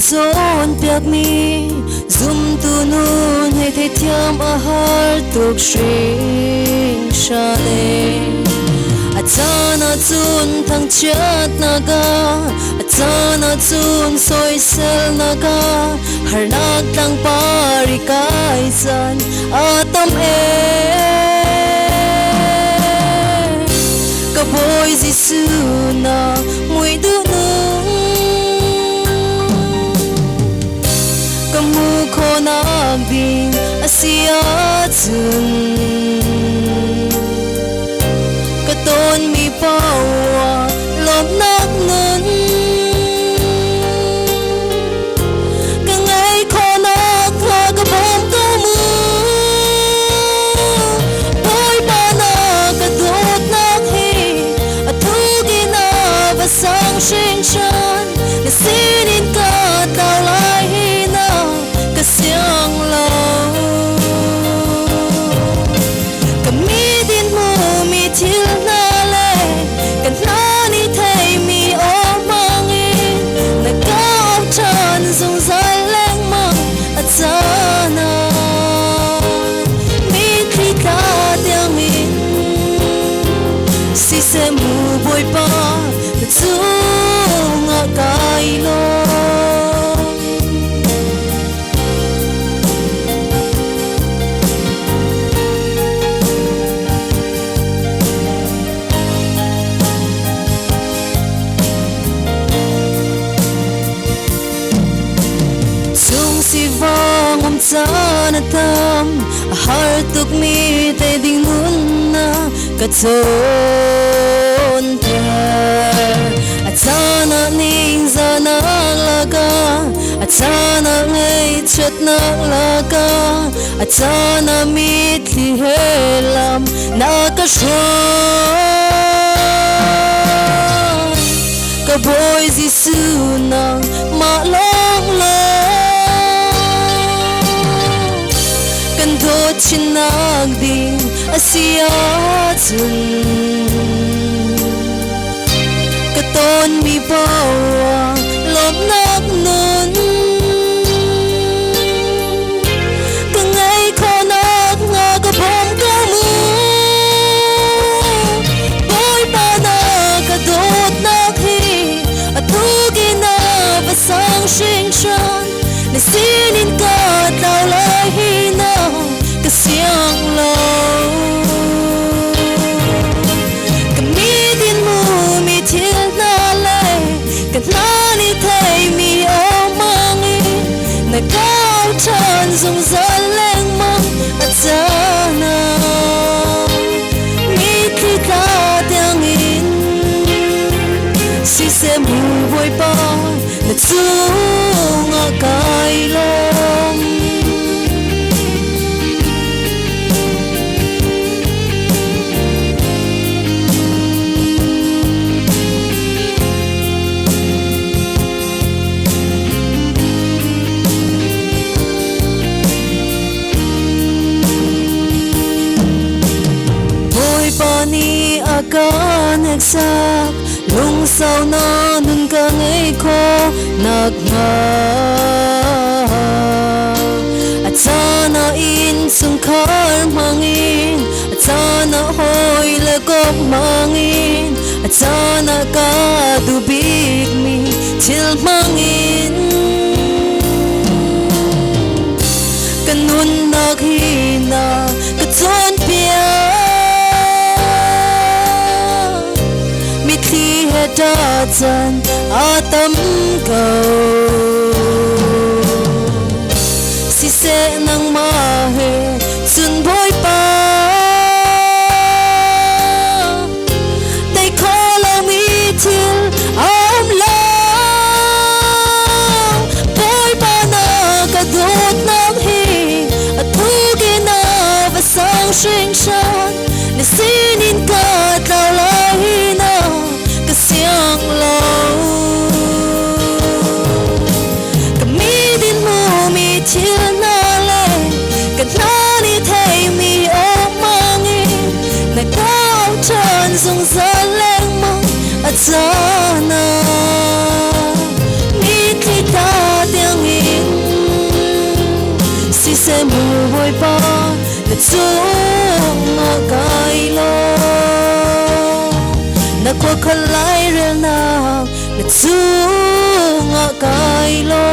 chon piak mi zum tu nun he the thiam a har tuk shring shale achana chun thang chat naga achana chun soi sel naga har nak tang pari kai san atam ka boy jisu na mui du nu ka mu kho nak ding asia chun ka ton mi pawa lop nak nun ka ngai kho nak tha ka bom ka mu boy pa na ka dot nak hi a thu gi na ba sang shing chan na sinin ka tao lai hi na ka siang lo ka mi din mo mi til na le ka na ni thei mi o mangi na ka om chan zung zai leng mang a chana mi khi ka tiang min si se mu boy pa ka chu nga kai lo si vang om chana tam a har tuk mi te ding nun na ka chon ter a chana ning za na laga a chana ngai chat na laga a chana mi thli helam na ka shon ka boy jisu na ma long lo thot chin nak ding asia chun ka ton mi pawa lop nak nun ka ngai kho nak nga ka bom ka mu boy pa na ka dot nak hi a thu gi na ba sang shing chan na sinin ka tao lai hi na ka siang lo ka mi din mu mi til na lai ka na ni thei mi o mangi na cao chan zung zan leng mang a chana mi khi ka tiang in si se mu boy pa na chu nga kai long ni akan eksak lung sao na nun ka ngai kho nak nga achana in sung khar mangin achana hoi le kop mangin achana ka du big mi til mangin kanun nak hina ka chon pia da chan atam ko si se nang ma he sun boy pa they call me till I'm long boy pa na ka dot nam hi a thu gi na va sang shing chan na sinin ka tao lai na siang lo ka mi din mu mi til na le ka na ni thei mi o mangi na cao chan zung zan leng mang a chana mi khi ta lôi po na chung ngõ cài lo na qua khăn lái rêu nào na chung ngõ cài lo